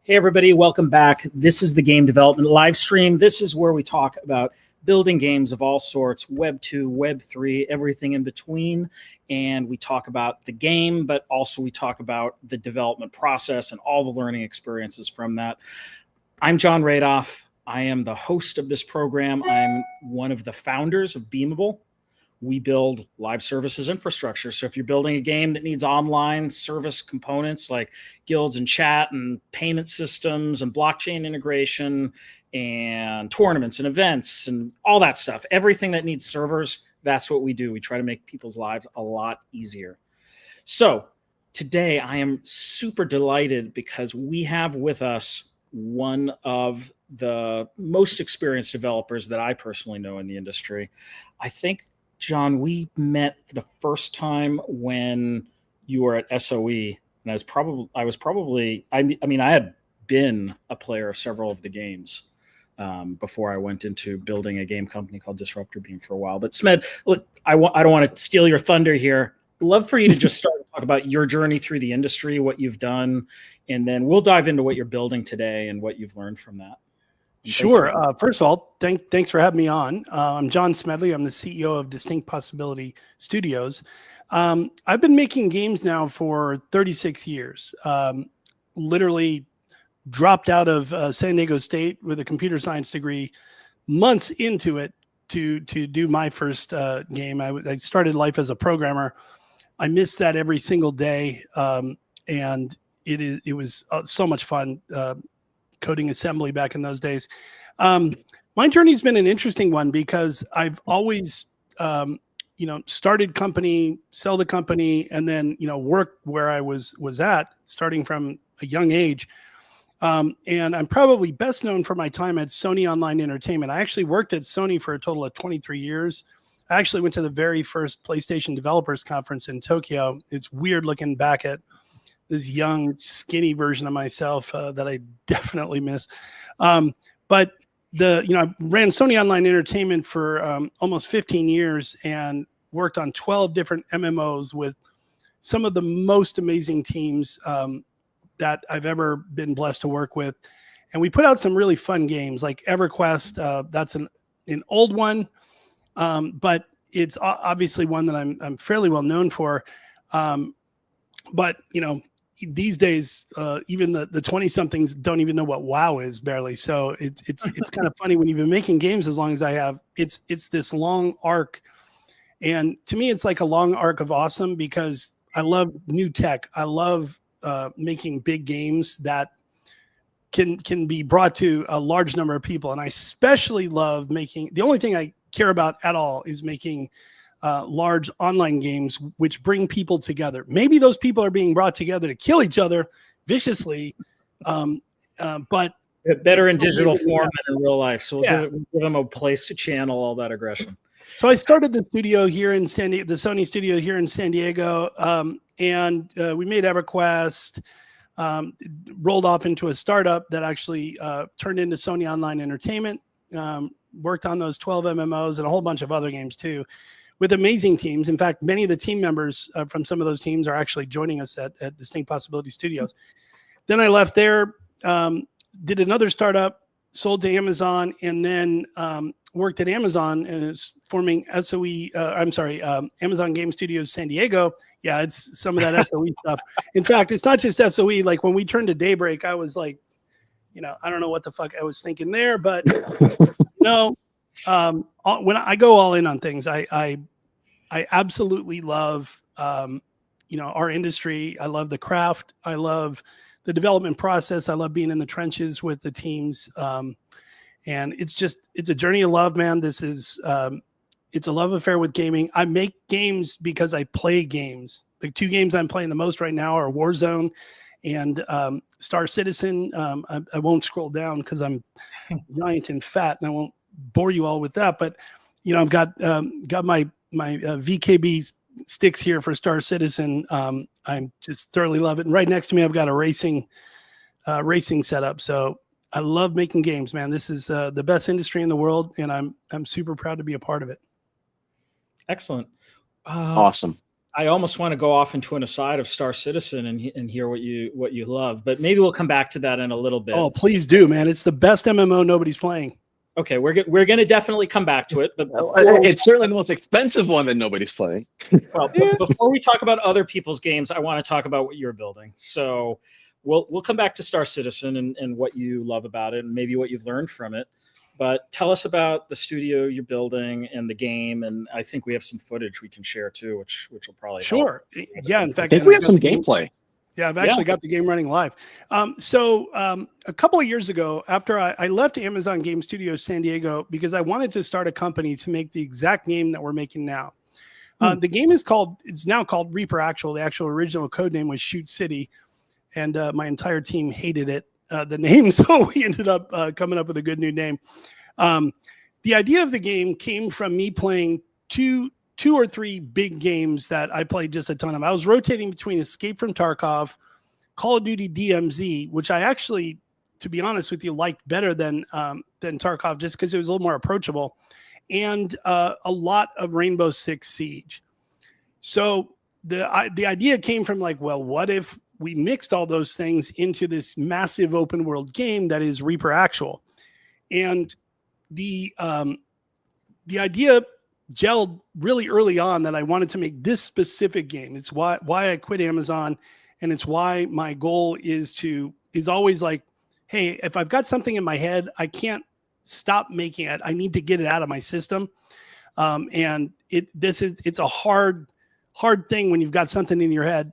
Hey everybody, welcome back. This is the Game Development live stream. This is where we talk about building games of all sorts, Web 2, Web 3, everything in between. And we talk about the game, but also we talk about the development process and all the learning experiences from that. I'm Jon Radoff. I am the host of this program. I'm one of the founders of Beamable. We build live services infrastructure. So if you're building a game that needs online service components like guilds and chat and payment systems and blockchain integration and tournaments and events and all that stuff, everything that needs servers, that's what we do. We try to make people's lives a lot easier. So today I am super delighted because we have with us one of the most experienced developers that I personally know in the industry. I think, John, we met the first time when you were at SOE, and I had been a player of several of the games before I went into building a game company called Disruptor Beam for a while. But Smed, look, I don't want to steal your thunder here. I'd love for you to just start to talk about your journey through the industry, what you've done, and then we'll dive into what you're building today and what you've learned from that. Sure. First of all, thanks for having me on. I'm Jon Smedley. I'm the CEO of Distinct Possibility Studios. I've been making games now for 36 years. Literally dropped out of San Diego State with a computer science degree months into it to do my first game. I started life as a programmer. I miss that every single day, and it was so much fun. Coding assembly back in those days. My journey's been an interesting one because I've always, started company, sell the company, and then, work where I was at starting from a young age. And I'm probably best known for my time at Sony Online Entertainment. I actually worked at Sony for a total of 23 years. I actually went to the very first PlayStation Developers Conference in Tokyo. It's weird looking back at this young, skinny version of myself that I definitely miss. But I ran Sony Online Entertainment for almost 15 years and worked on 12 different MMOs with some of the most amazing teams that I've ever been blessed to work with. And we put out some really fun games like EverQuest. That's an old one, but it's obviously one that I'm fairly well known for. But these days, even the 20-somethings don't even know what WoW is barely. So it's kind of funny when you've been making games as long as I have. It's this long arc, and to me, it's like a long arc of awesome because I love new tech. I love making big games that can be brought to a large number of people, and I especially love making. The only thing I care about at all is making large online games which bring people together. Maybe those people are being brought together to kill each other viciously, but better in digital form than in real life. So we'll give them a place to channel all that aggression. So I started the studio here in San Diego, the Sony studio here in San Diego, and we made EverQuest. Rolled off into a startup that actually turned into Sony Online Entertainment. Worked on those 12 MMOs and a whole bunch of other games too, with amazing teams. In fact, many of the team members from some of those teams are actually joining us at Distinct Possibility Studios. Then I left there, did another startup, sold to Amazon, and then worked at Amazon and it's forming Amazon Game Studios San Diego. Yeah, it's some of that SOE stuff. In fact, it's not just SOE. Like when we turned to Daybreak, I was like, I don't know what the fuck I was thinking there, but when I go all in on things, I absolutely love, our industry. I love the craft. I love the development process. I love being in the trenches with the teams. And it's a journey of love, man. This is, it's a love affair with gaming. I make games because I play games. The two games I'm playing the most right now are Warzone and Star Citizen. I won't scroll down because I'm giant and fat and I won't bore you all with that, but I've got my VKB sticks here for Star Citizen. I just thoroughly love it. And right next to me, I've got a racing setup. So I love making games, man. This is the best industry in the world, and I'm super proud to be a part of it. Excellent. Awesome. I almost want to go off into an aside of Star Citizen and hear what you love, but maybe we'll come back to that in a little bit. Oh, please do, man. It's the best MMO nobody's playing. Okay, we're going to definitely come back to it, but it's certainly the most expensive one that nobody's playing. Well, before we talk about other people's games, I want to talk about what you're building. So we'll come back to Star Citizen and what you love about it and maybe what you've learned from it. But tell us about the studio you're building and the game, and I think we have some footage we can share too, which will probably help. Yeah, in fact, I think we have some gameplay. Yeah, I've actually got the game running live. So a couple of years ago, after I left Amazon Game Studios San Diego because I wanted to start a company to make the exact game that we're making now. The game it's now called Reaper Actual. The actual original code name was Shoot City, and my entire team hated it. The name, so we ended up coming up with a good new name. The idea of the game came from me playing two or three big games that I played just a ton of. I was rotating between Escape from Tarkov, Call of Duty DMZ, which I actually, to be honest with you, liked better than Tarkov just because it was a little more approachable, and a lot of Rainbow Six Siege. So the idea came from like, well, what if we mixed all those things into this massive open world game that is Reaper Actual? And the idea gelled really early on that I wanted to make this specific game. It's why I quit Amazon, and it's why my goal is always like, hey, if I've got something in my head, I can't stop making it. I need to get it out of my system. And it's a hard thing when you've got something in your head.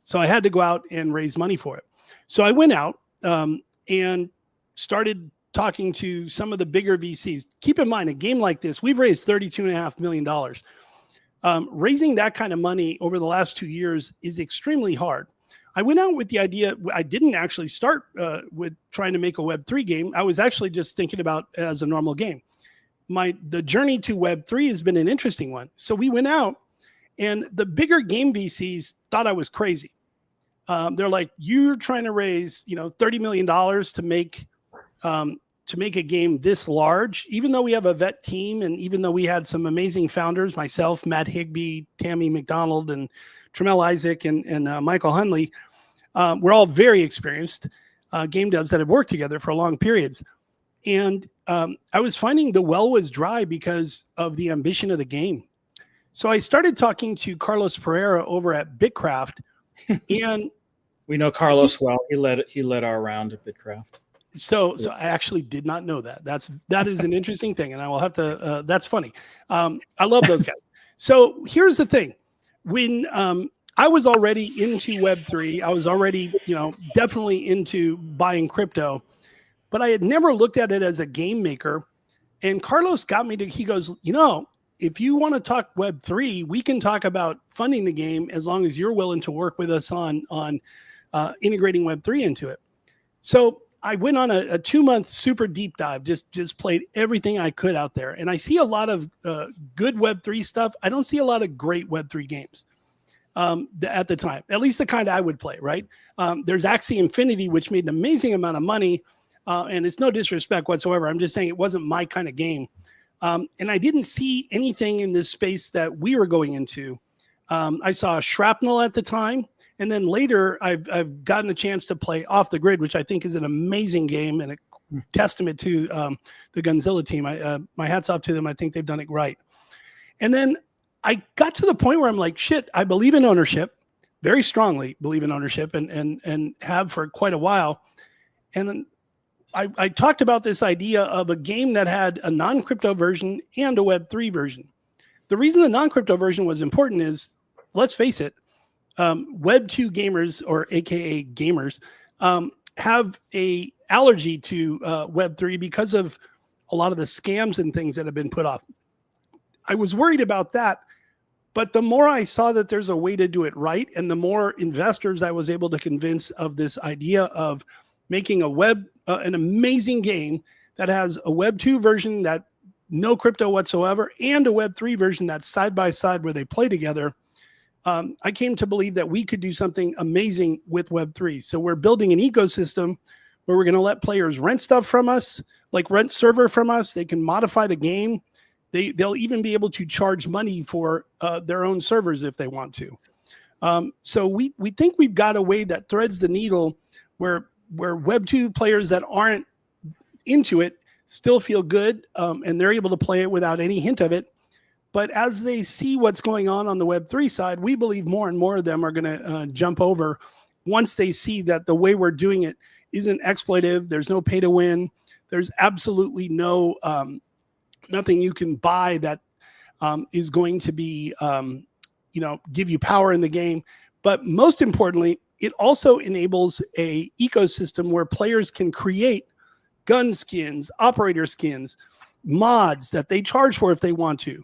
So I had to go out and raise money for it. So I went out and started talking to some of the bigger VCs. Keep in mind, a game like this, we've raised $32.5 million. Raising that kind of money over the last 2 years is extremely hard. I went out with the idea, I didn't actually start with trying to make a Web3 game. I was actually just thinking about it as a normal game. The journey to Web3 has been an interesting one. So we went out, and the bigger game VCs thought I was crazy. They're like, you're trying to raise, $30 million to make a game this large, even though we have a vet team, and even though we had some amazing founders, myself, Matt Higbee, Tammy McDonald, and Tremel Isaac, and Michael Hunley. We're all very experienced game devs that have worked together for long periods. And I was finding the well was dry because of the ambition of the game. So I started talking to Carlos Pereira over at Bitcraft, and we know Carlos well. He led our round at Bitcraft. So I actually did not know that. That is an interesting thing, and I will have to. That's funny. I love those guys. So here's the thing: when I was already into Web3, I was already definitely into buying crypto, but I had never looked at it as a game maker. And Carlos got me to. He goes, if you want to talk Web3, we can talk about funding the game as long as you're willing to work with us on integrating Web3 into it. So I went on a 2-month super deep dive, just played everything I could out there. And I see a lot of good Web3 stuff. I don't see a lot of great Web3 games at the time, at least the kind I would play, right? There's Axie Infinity, which made an amazing amount of money. And it's no disrespect whatsoever. I'm just saying it wasn't my kind of game. And I didn't see anything in this space that we were going into. I saw Shrapnel at the time. And then later, I've gotten a chance to play Off the Grid, which I think is an amazing game and a testament to the Gunzilla team. My hat's off to them. I think they've done it right. And then I got to the point where I'm like, shit, I believe in ownership, very strongly believe in ownership, and have for quite a while. And I talked about this idea of a game that had a non-crypto version and a Web3 version. The reason the non-crypto version was important is, let's face it, Web2 gamers, or AKA gamers, have a allergy to Web3 because of a lot of the scams and things that have been put off. I was worried about that, but the more I saw that there's a way to do it right, and the more investors I was able to convince of this idea of making an amazing game that has a Web2 version that no crypto whatsoever, and a Web3 version that's side by side where they play together, I came to believe that we could do something amazing with Web3. So we're building an ecosystem where we're going to let players rent stuff from us, like rent server from us. They can modify the game. They'll even be able to charge money for their own servers if they want to. So we think we've got a way that threads the needle where Web 2 players that aren't into it still feel good, and they're able to play it without any hint of it. But as they see what's going on the Web 3 side, we believe more and more of them are going to jump over once they see that the way we're doing it isn't exploitive. There's no pay to win. There's absolutely no nothing you can buy that is going to be give you power in the game. But most importantly, it also enables a ecosystem where players can create gun skins, operator skins, mods that they charge for if they want to,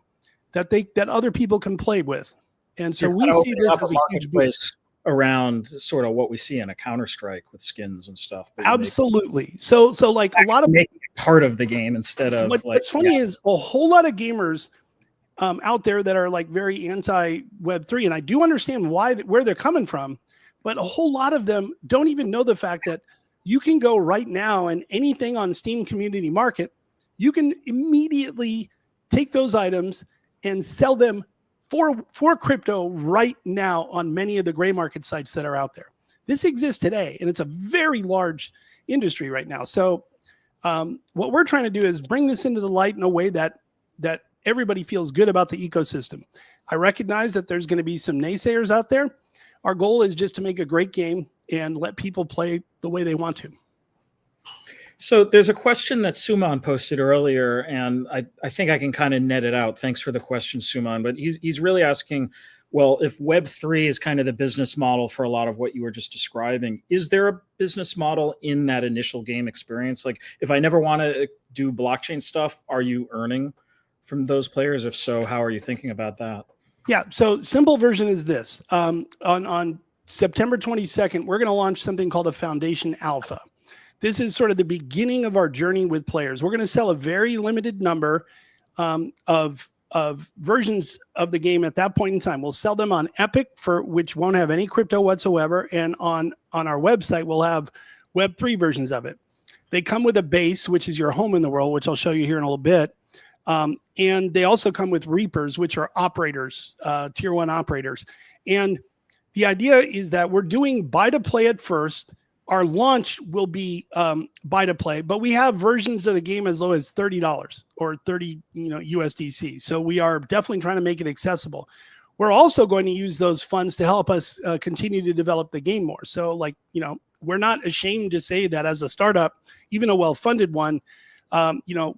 that other people can play with. And so we see this as a huge boost around sort of what we see in a Counter-Strike with skins and stuff. Absolutely. So like a lot of making it part of the game instead of what's funny is a whole lot of gamers out there that are like very anti Web3, and I do understand where they're coming from, but a whole lot of them don't even know the fact that you can go right now and anything on Steam Community Market, you can immediately take those items and sell them for crypto right now on many of the gray market sites that are out there. This exists today, and it's a very large industry right now. So what we're trying to do is bring this into the light in a way that everybody feels good about the ecosystem. I recognize that there's going to be some naysayers out there. Our goal is just to make a great game and let people play the way they want to. So there's a question that Suman posted earlier, and I think I can kind of net it out. Thanks for the question, Suman. But he's really asking, well, if Web3 is kind of the business model for a lot of what you were just describing, is there a business model in that initial game experience? Like, if I never want to do blockchain stuff, are you earning from those players? If so, how are you thinking about that? Yeah, so simple version is this. On September 22nd, we're going to launch something called a Foundation Alpha. This is sort of the beginning of our journey with players. We're going to sell a very limited number of versions of the game at that point in time. We'll sell them on Epic, which won't have any crypto whatsoever, and on our website, we'll have Web3 versions of it. They come with a base, which is your home in the world, which I'll show you here in a little bit. And they also come with Reapers, which are operators, tier 1 operators. And the idea is that we're doing buy to play at first. Our launch will be buy to play, but we have versions of the game as low as $30 or 30 USDC. So we are definitely trying to make it accessible. We're also going to use those funds to help us continue to develop the game more. So we're not ashamed to say that as a startup, even a well-funded one,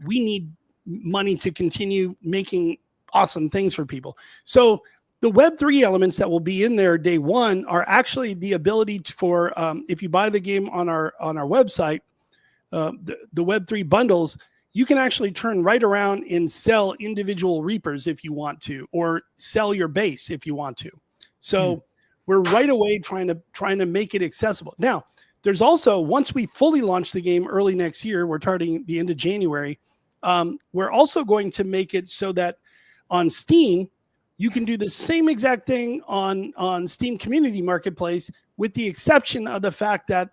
we need money to continue making awesome things for people. So the Web3 elements that will be in there day one are actually the ability for if you buy the game on our website, the Web3 bundles, you can actually turn right around and sell individual Reapers if you want to, or sell your base if you want to. So we're right away trying to make it accessible. Now, there's also, once we fully launch the game early next year, we're targeting the end of January, we're also going to make it so that on Steam, you can do the same exact thing on Steam Community Marketplace, with the exception of the fact that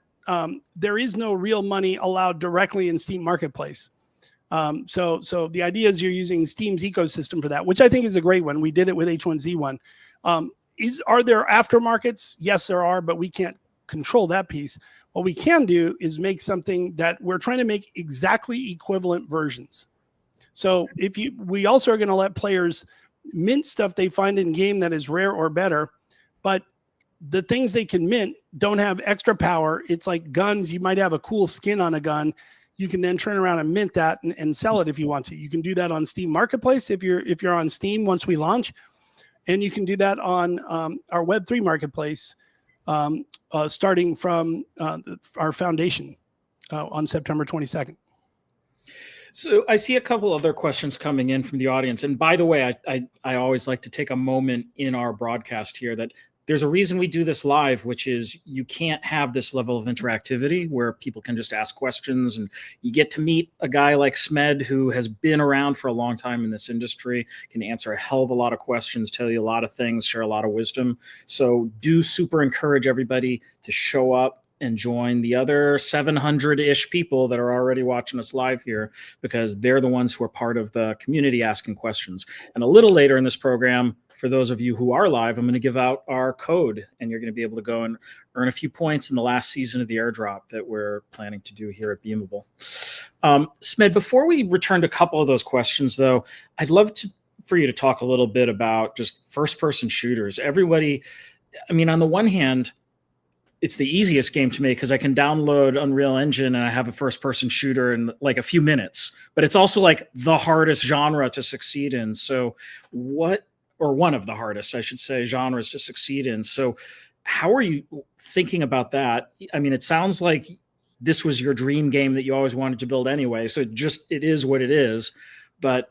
there is no real money allowed directly in Steam Marketplace. So the idea is you're using Steam's ecosystem for that, which I think is a great one. We did it with H1Z1. Are there aftermarkets? Yes, there are, but we can't control that piece. What we can do is make something that we're trying to make exactly equivalent versions. So we also are going to let players mint stuff they find in game that is rare or better, but the things they can mint don't have extra power. It's like guns. You might have a cool skin on a gun. You can then turn around and mint that and sell it if you want to. You can do that on Steam Marketplace if you're on Steam once we launch, and you can do that on our Web3 Marketplace starting from our foundation on September 22nd. So I see a couple other questions coming in from the audience. And by the way, I always like to take a moment in our broadcast here that there's a reason we do this live, which is you can't have this level of interactivity where people can just ask questions, and you get to meet a guy like Smed, who has been around for a long time in this industry, can answer a hell of a lot of questions, tell you a lot of things, share a lot of wisdom. So do super encourage everybody to show up, and join the other 700-ish people that are already watching us live here, because they're the ones who are part of the community asking questions. And a little later in this program, for those of you who are live, I'm going to give out our code, and you're going to be able to go and earn a few points in the last season of the airdrop that we're planning to do here at Beamable. Smed, before we return to a couple of those questions, though, I'd love for you to talk a little bit about just first-person shooters. Everybody, I mean, on the one hand, it's the easiest game to make because I can download Unreal Engine and I have a first-person shooter in like a few minutes. But it's also like the hardest genre to succeed in. So or one of the hardest, I should say, genres to succeed in. So how are you thinking about that? I mean, it sounds like this was your dream game that you always wanted to build anyway. So it is what it is. But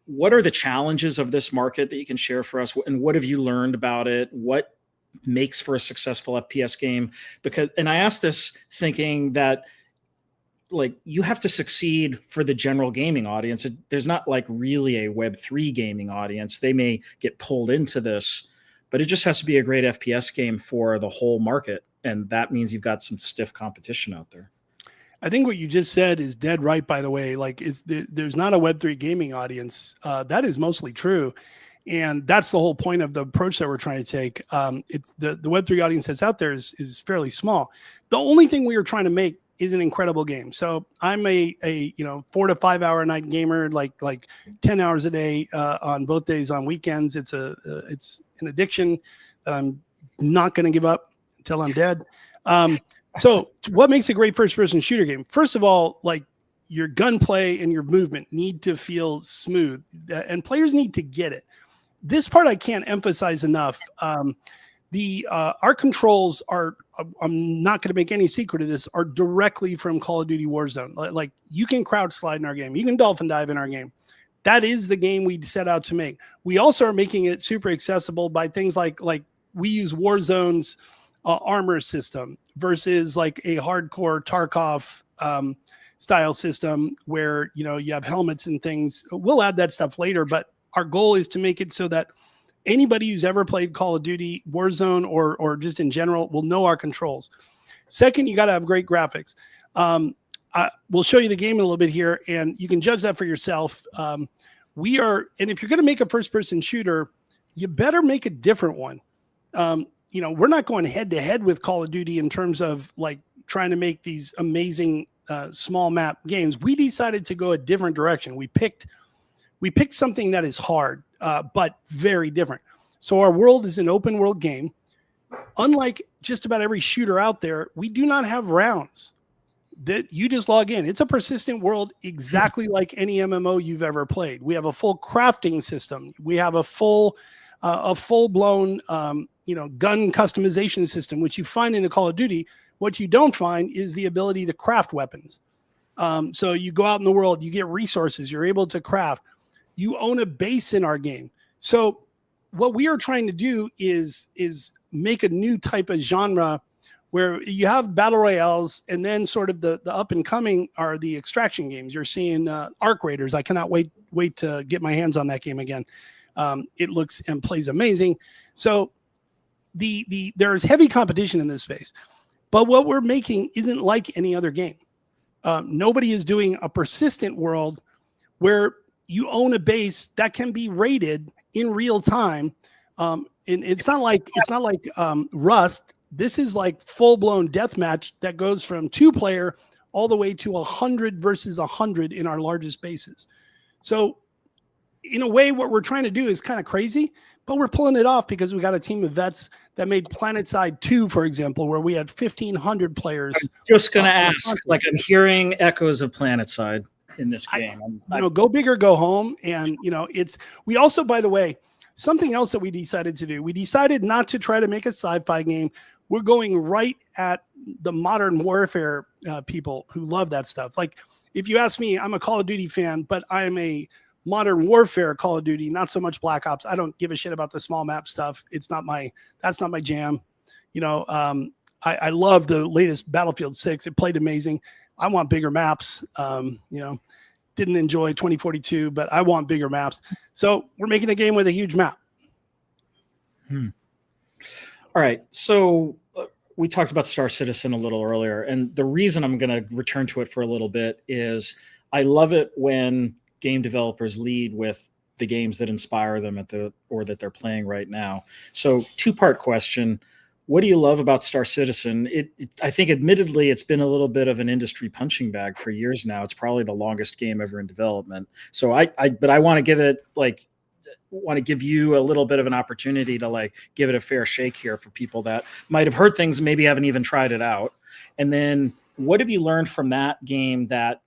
what are the challenges of this market that you can share for us? And what have you learned about it? What makes for a successful FPS game? And I ask this thinking that, like, you have to succeed for the general gaming audience. There's not like really a Web3 gaming audience. They may get pulled into this, but it just has to be a great FPS game for the whole market. And that means you've got some stiff competition out there. I think what you just said is dead right, by the way. Like, there's not a Web3 gaming audience. That is mostly true. And that's the whole point of the approach that we're trying to take. The Web3 audience that's out there is fairly small. The only thing we are trying to make is an incredible game. So I'm a 4 to 5 hour a night gamer, like 10 hours a day on both days, on weekends. It's an addiction that I'm not going to give up until I'm dead. So what makes a great first person shooter game? First of all, like, your gunplay and your movement need to feel smooth, and players need to get it. This part I can't emphasize enough. Our controls are, I'm not going to make any secret of this, are directly from Call of Duty Warzone. Like, you can crouch slide in our game. You can dolphin dive in our game. That is the game we set out to make. We also are making it super accessible by things like we use Warzone's armor system versus like a hardcore Tarkov style system where, you have helmets and things. We'll add that stuff later, but our goal is to make it so that anybody who's ever played Call of Duty Warzone or just in general will know our controls. Second, you got to have great graphics. We'll show you the game in a little bit here, and you can judge that for yourself. And if you're going to make a first-person shooter, you better make a different one. We're not going head-to-head with Call of Duty in terms of like trying to make these amazing small map games. We decided to go a different direction. We picked something that is hard, but very different. So our world is an open world game. Unlike just about every shooter out there, we do not have rounds that you just log in. It's a persistent world, exactly like any MMO you've ever played. We have a full crafting system. We have a full-blown gun customization system, which you find in a Call of Duty. What you don't find is the ability to craft weapons. So you go out in the world, you get resources, you're able to craft. You own a base in our game. So what we are trying to do is make a new type of genre where you have battle royales, and then sort of the up and coming are the extraction games. You're seeing Arc Raiders. I cannot wait to get my hands on that game again. It looks and plays amazing. So there's heavy competition in this space, but what we're making isn't like any other game. Nobody is doing a persistent world where you own a base that can be rated in real time. And it's not like Rust. This is like full-blown deathmatch that goes from 2-player all the way to 100 versus 100 in our largest bases. So in a way, what we're trying to do is kind of crazy, but we're pulling it off because we got a team of vets that made PlanetSide 2, for example, where we had 1,500 players. I was just going to ask, like, I'm hearing echoes of PlanetSide in this game. Go big or go home. And, we also, by the way, something else that we decided to do, we decided not to try to make a sci-fi game. We're going right at the modern warfare people who love that stuff. Like, if you ask me, I'm a Call of Duty fan, but I am a modern warfare Call of Duty, not so much Black Ops. I don't give a shit about the small map stuff. That's not my jam. I love the latest Battlefield 6. It played amazing. I want bigger maps. Didn't enjoy 2042, but I want bigger maps. So we're making a game with a huge map. All right. So we talked about Star Citizen a little earlier, and the reason I'm going to return to it for a little bit is I love it when game developers lead with the games that inspire them or that they're playing right now. So, two-part question. What do you love about Star Citizen? I think admittedly it's been a little bit of an industry punching bag for years now. It's probably the longest game ever in development. So but I want to give you a little bit of an opportunity to give it a fair shake here for people that might have heard things, maybe haven't even tried it out. And then what have you learned from that game that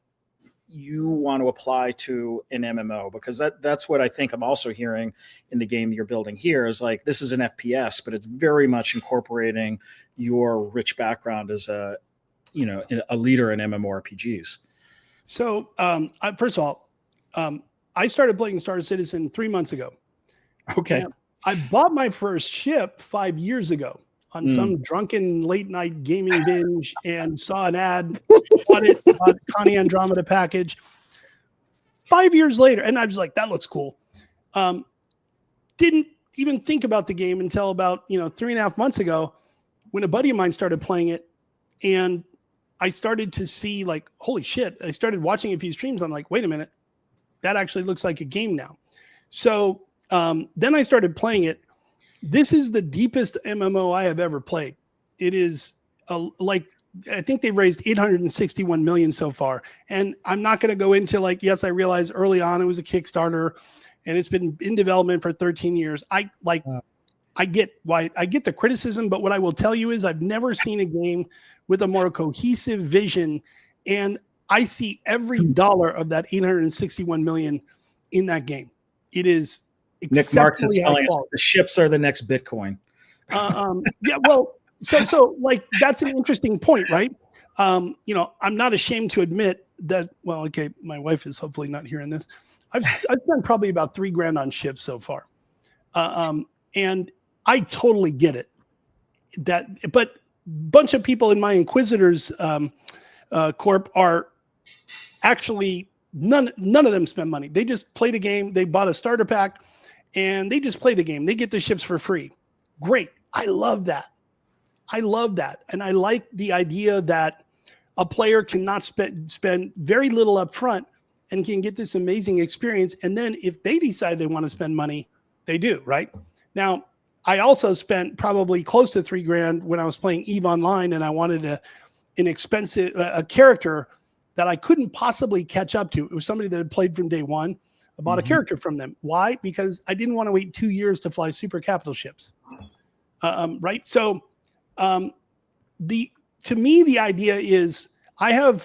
you want to apply to an MMO? Because that's what I think I'm also hearing in the game that you're building here is this is an FPS, but it's very much incorporating your rich background as a leader in MMORPGs. So first of all, I started playing Star Citizen 3 months ago. Okay. And I bought my first ship 5 years ago on some drunken late night gaming binge and saw an ad, bought Connie Andromeda package. 5 years later, and I was like, that looks cool. Didn't even think about the game until about 3.5 months ago when a buddy of mine started playing it. And I started to see holy shit. I started watching a few streams. I'm like, wait a minute. That actually looks like a game now. So then I started playing it. This is the deepest MMO I have ever played. It is I think they've raised 861 million so far. And I'm not going to go into yes, I realized early on it was a Kickstarter and it's been in development for 13 years. I get the criticism, but what I will tell you is I've never seen a game with a more cohesive vision, and I see every dollar of that 861 million in that game. It is Nick Marks is telling us the ships are the next Bitcoin. Yeah, well, so that's an interesting point, right? I'm not ashamed to admit that. Well, okay, my wife is hopefully not hearing this. I've spent probably about $3,000 on ships so far, and I totally get it. But a bunch of people in my Inquisitors Corp are actually none of them spend money. They just play the game. They bought a starter pack, and they just play the game. They get the ships for free. Great. I love that. And I like the idea that a player cannot spend very little up front and can get this amazing experience. And then if they decide they want to spend money, they do, right? Now, I also spent probably close to $3,000 when I was playing EVE Online, and I wanted an expensive character that I couldn't possibly catch up to. It was somebody that had played from day one. I bought a character from them. Why? Because I didn't want to wait 2 years to fly super capital ships. Right. So to me, the idea is I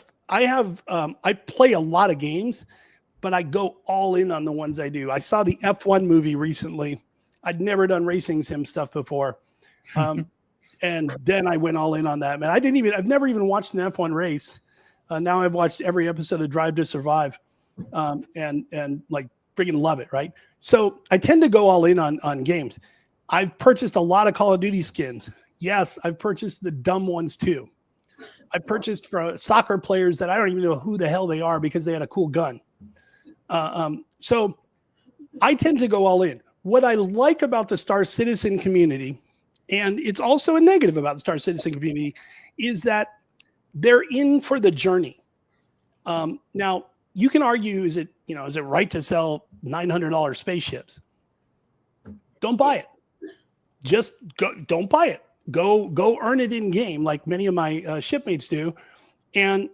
play a lot of games, but I go all in on the ones I do. I saw the F1 movie recently. I'd never done racing sim stuff before. And then I went all in on that, man. I've never even watched an F1 race. Now I've watched every episode of Drive to Survive, and freaking love it. Right. So I tend to go all in on games. I've purchased a lot of Call of Duty skins. Yes. I've purchased the dumb ones too. I purchased for soccer players that I don't even know who the hell they are because they had a cool gun. So I tend to go all in. What I like about the Star Citizen community, and it's also a negative about the Star Citizen community, is that they're in for the journey. Now, you can argue, is it right to sell $900 spaceships? Don't buy it. Just go. Don't buy it. Go earn it in game, like many of my shipmates do. And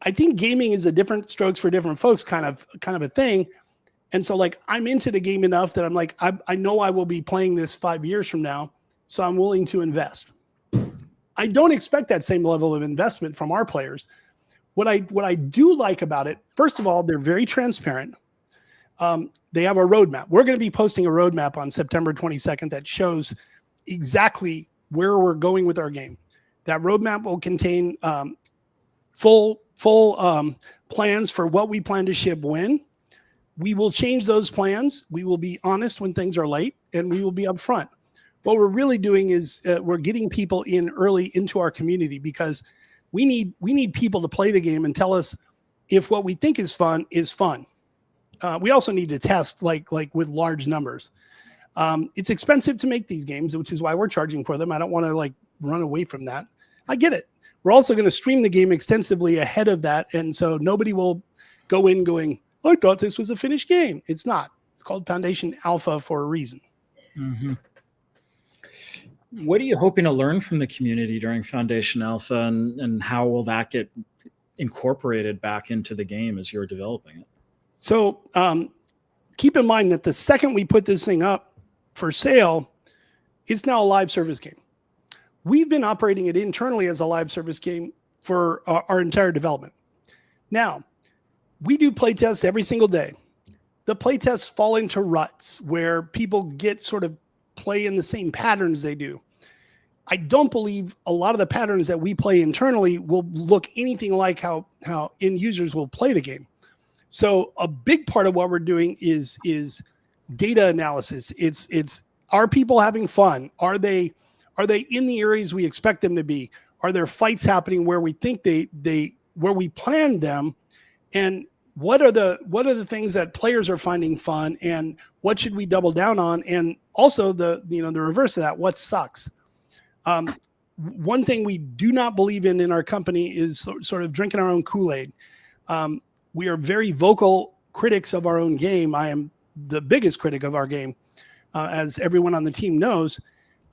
I think gaming is a different strokes for different folks kind of a thing. And so I'm into the game enough that I'm I know I will be playing this 5 years from now, so I'm willing to invest. I don't expect that same level of investment from our players. What I do like about it, first of all, they're very transparent. They have a roadmap. We're going to be posting a roadmap on September 22nd that shows exactly where we're going with our game. That roadmap will contain full plans for what we plan to ship when. We will change those plans. We will be honest when things are late, and we will be upfront. What we're really doing is we're getting people in early into our community because we need people to play the game and tell us if what we think is fun is fun. We also need to test like with large numbers. It's expensive to make these games, which is why we're charging for them. I don't want to like run away from that. I get it. We're also going to stream the game extensively ahead of that. And so nobody will go in going, I thought this was a finished game. It's not. It's called Foundation Alpha for a reason. Mm-hmm. What are you hoping to learn from the community during Foundation Alpha, and how will that get incorporated back into the game as you're developing it? So keep in mind that the second we put this thing up for sale, it's now a live service game. We've been operating it internally as a live service game for our entire development. Now, we do playtests every single day. The playtests fall into ruts where people get sort of play in the same patterns they do. I don't believe a lot of the patterns that we play internally will look anything like how end users will play the game. So a big part of what we're doing is data analysis. It's are people having fun? Are they in the areas we expect them to be? Are there fights happening where we think where we planned them? And what are the things that players are finding fun, and what should we double down on? And also the reverse of that, what sucks. One thing we do not believe in our company is sort of drinking our own Kool-Aid. We are very vocal critics of our own game. I am the biggest critic of our game, as everyone on the team knows.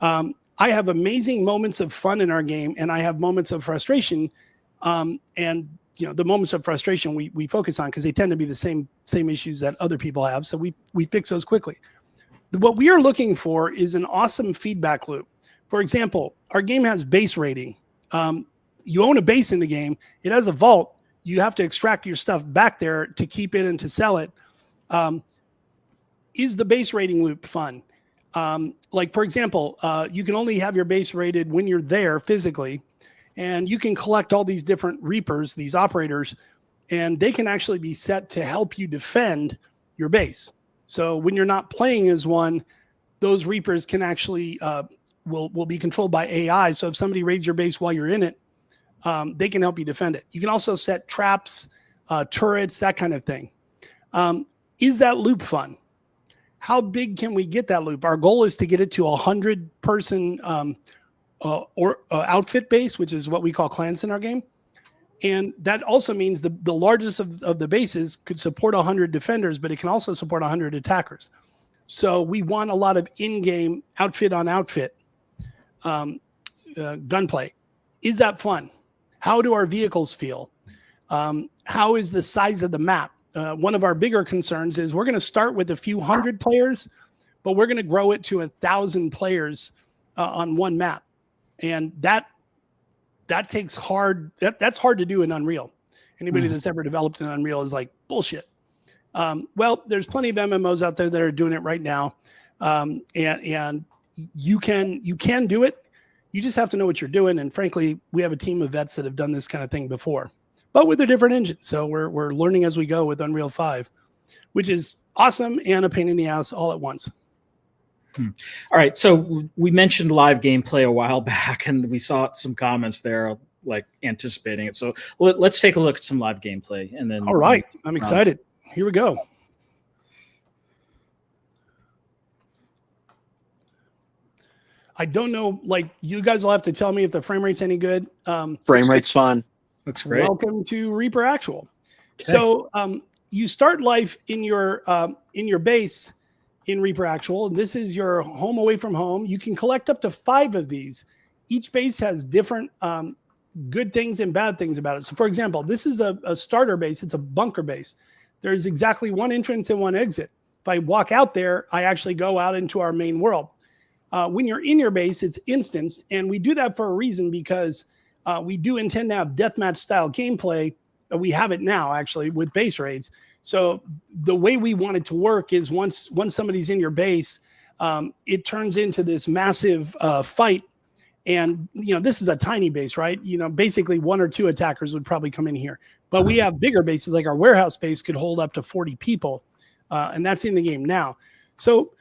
I have amazing moments of fun in our game, and I have moments of frustration. And the moments of frustration we focus on because they tend to be the same issues that other people have. So we fix those quickly. What we are looking for is an awesome feedback loop. For example, our game has base rating. You own a base in the game. It has a vault. You have to extract your stuff back there to keep it and to sell it. Is the base rating loop fun? Like, for example, you can only have your base rated when you're there physically, and you can collect all these different reapers, these operators, and they can actually be set to help you defend your base. So when you're not playing as one, those reapers can actually will be controlled by AI. So if somebody raids your base while you're in it, they can help you defend it. You can also set traps, turrets, that kind of thing. Is that loop fun? How big can we get that loop? Our goal is to get it to 100-person outfit base, which is what we call clans in our game. And that also means the largest of the bases could support 100 defenders, but it can also support 100 attackers. So we want a lot of in-game outfit on outfit gunplay. Is that fun? How do our vehicles feel? How is the size of the map? One of our bigger concerns is we're going to start with a few hundred players, but we're going to grow it to 1,000 players on one map. And that takes that's hard to do in Unreal. Anybody that's ever developed in Unreal is like, bullshit. Well, there's plenty of MMOs out there that are doing it right now. And you can do it. You just have to know what you're doing. And frankly, we have a team of vets that have done this kind of thing before, but with a different engine. So we're learning as we go with Unreal 5, which is awesome and a pain in the ass all at once. All right. So we mentioned live gameplay a while back, and we saw some comments there like anticipating it. So let's take a look at some live gameplay. And then, all right, I'm excited. Here we go. I don't know, like, you guys will have to tell me if the frame rate's any good. Frame rate's fun. Looks great. Welcome to Reaper Actual. Okay. So you start life in your base in Reaper Actual, and this is your home away from home. You can collect up to 5 of these. Each base has different good things and bad things about it. So, for example, this is a starter base. It's a bunker base. There's exactly 1 entrance and 1 exit. If I walk out there, I actually go out into our main world. When you're in your base, it's instanced, and we do that for a reason because we do intend to have deathmatch style gameplay. We have it now, actually, with base raids. So the way we want it to work is once somebody's in your base, it turns into this massive fight. And, this is a tiny base, right? Basically 1 or 2 attackers would probably come in here. But we have bigger bases, like our warehouse base could hold up to 40 people. And that's in the game now. So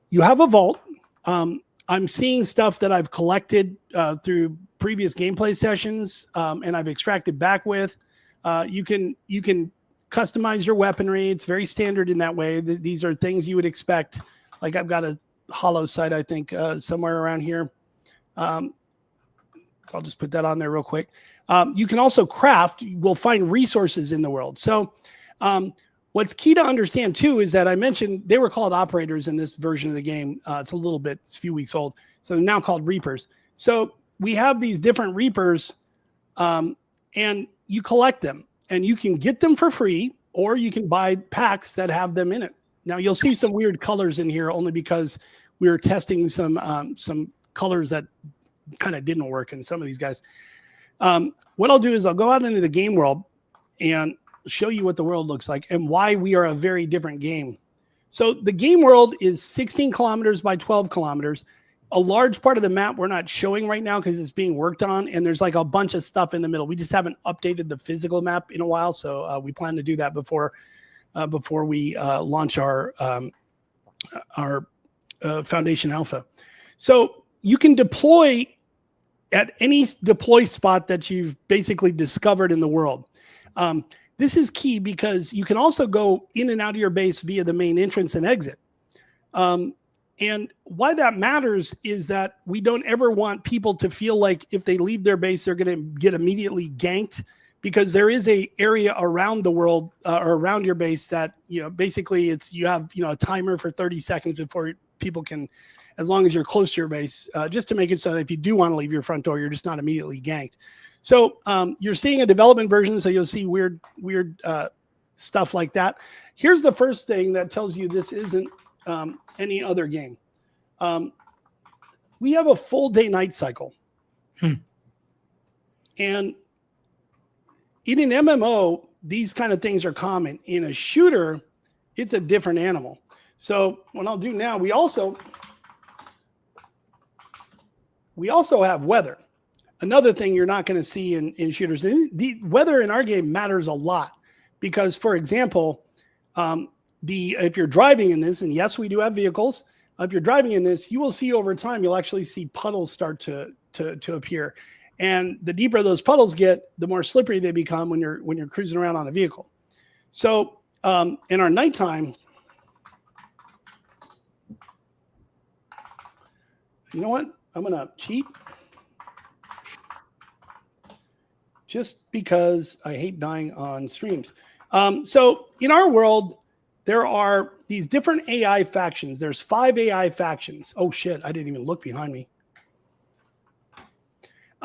you have a vault. I'm seeing stuff that I've collected through previous gameplay sessions, and I've extracted back with. You can customize your weaponry. It's very standard in that way. These are things you would expect. Like I've got a hollow site, I think, somewhere around here. I'll just put that on there real quick. You can also craft. We'll find resources in the world. So what's key to understand, too, is that I mentioned they were called operators in this version of the game. It's a few weeks old. So they're now called reapers. So we have these different reapers, and you collect them. And you can get them for free, or you can buy packs that have them in it. Now, you'll see some weird colors in here only because we were testing some colors that kind of didn't work in some of these guys. What I'll do is I'll go out into the game world and show you what the world looks like and why we are a very different game. So the game world is 16 kilometers by 12 kilometers. A large part of the map we're not showing right now because it's being worked on, and there's like a bunch of stuff in the middle. We just haven't updated the physical map in a while, so we plan to do that before we launch our Foundation Alpha. So you can deploy at any deploy spot that you've basically discovered in the world. This is key because you can also go in and out of your base via the main entrance and exit. And why that matters is that we don't ever want people to feel like if they leave their base, they're going to get immediately ganked, because there is a area around the world or around your base that, basically you have a timer for 30 seconds before people can, as long as you're close to your base, just to make it so that if you do want to leave your front door, you're just not immediately ganked. So you're seeing a development version, so you'll see weird stuff like that. Here's the first thing that tells you this isn't any other game. We have a full day-night cycle. And in an MMO, these kind of things are common. In a shooter, it's a different animal. So what I'll do now, we also have weather. Another thing you're not going to see in shooters. The weather in our game matters a lot because, for example, if you're driving in this, and yes, we do have vehicles. If you're driving in this, you will see over time, you'll actually see puddles start to appear. And the deeper those puddles get, the more slippery they become when you're cruising around on a vehicle. So in our nighttime, you know what? I'm going to cheat. Just because I hate dying on streams. So in our world, there are these different AI factions. There's 5 AI factions. Oh shit, I didn't even look behind me.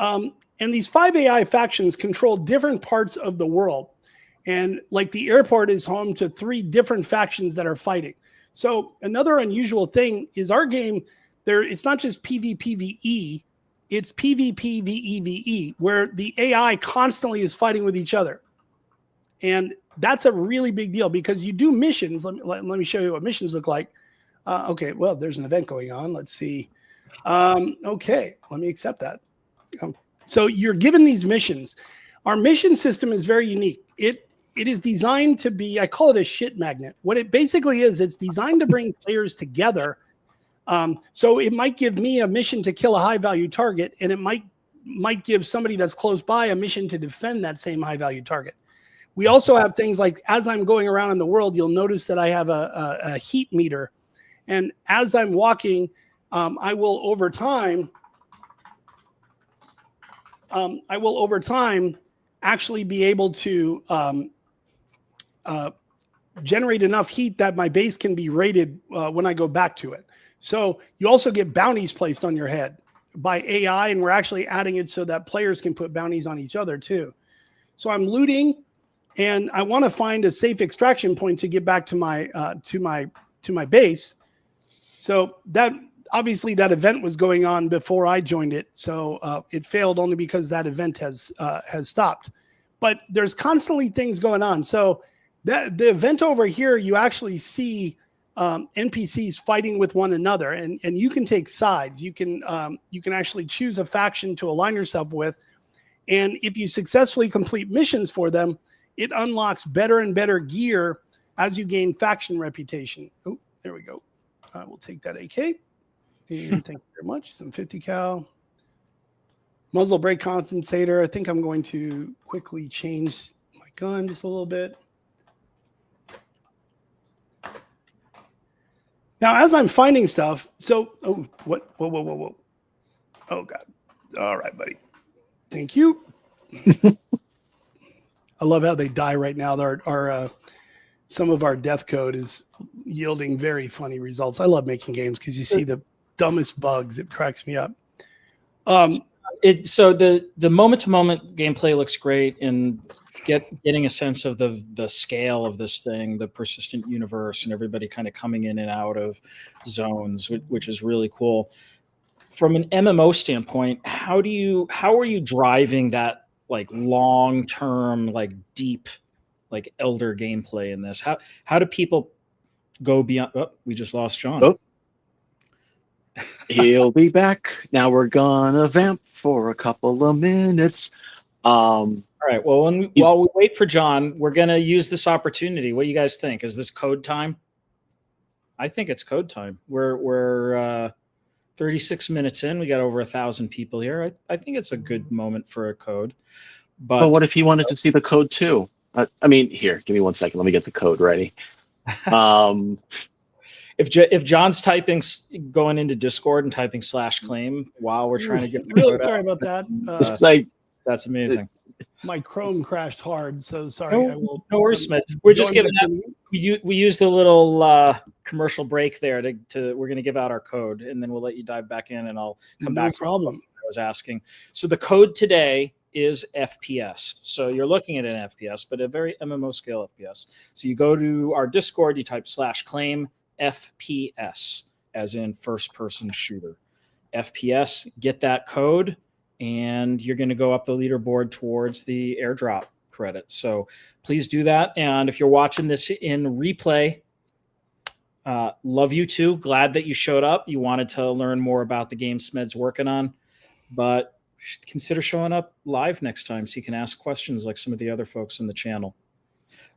And these 5 AI factions control different parts of the world. And like the airport is home to 3 different factions that are fighting. So another unusual thing is our game, it's not just PvPvE, it's PvPvEVE, where the AI constantly is fighting with each other. And that's a really big deal because you do missions. Let me show you what missions look like. Okay, well, there's an event going on. Let's see. Okay, let me accept that. So you're given these missions. Our mission system is very unique. It is designed to be, I call it a shit magnet. What it basically is, it's designed to bring players together. So it might give me a mission to kill a high value target, and it might give somebody that's close by a mission to defend that same high value target. We also have things like, as I'm going around in the world, you'll notice that I have a heat meter. And as I'm walking, I will over time actually be able to generate enough heat that my base can be rated when I go back to it. So you also get bounties placed on your head by AI, and we're actually adding it so that players can put bounties on each other too. So I'm looting, and I want to find a safe extraction point to get back to my base. So that obviously that event was going on before I joined it, so it failed only because that event has stopped. But there's constantly things going on. So the event over here, you actually see NPCs fighting with one another, and you can take sides. You can actually choose a faction to align yourself with, and if you successfully complete missions for them, it unlocks better and better gear as you gain faction reputation. Oh, there we go. We'll take that AK. And thank you very much. Some 50 cal. Muzzle brake compensator. I think I'm going to quickly change my gun just a little bit. Now, as I'm finding stuff, so whoa. Oh God. All right, buddy. Thank you. I love how they die right now. Our some of our death code is yielding very funny results. I love making games because you see the dumbest bugs. It cracks me up. So the moment to moment gameplay looks great, and getting a sense of the scale of this thing, the persistent universe, and everybody kind of coming in and out of zones, which is really cool. From an MMO standpoint, how are you driving that like long term, like deep, like elder gameplay in this? How do people go beyond? Oh, we just lost Jon. Oh. He'll be back. Now we're gonna vamp for a couple of minutes. All right. Well, while we wait for Jon, we're gonna use this opportunity. What do you guys think? Is this code time? I think it's code time. We're 36 minutes in. We got over 1,000 people here. I think it's a good moment for a code. But what if he wanted to see the code too? I mean, here, give me 1 second. Let me get the code ready. If Jon's going into Discord and typing /claim while we're trying to get really sorry about that. It's like that's amazing. My Chrome crashed hard, so sorry. No worries, Smith. We're just giving that. We used a little commercial break there to. We're going to give out our code, and then we'll let you dive back in, and I'll come back. No problem. I was asking. So the code today is FPS. So you're looking at an FPS, but a very MMO scale FPS. So you go to our Discord, you type /claim FPS, as in first person shooter. FPS, get that code, and you're going to go up the leaderboard towards the airdrop credit. So please do that. And if you're watching this in replay, love you too. Glad that you showed up. You wanted to learn more about the game Smed's working on, but consider showing up live next time so you can ask questions like some of the other folks in the channel.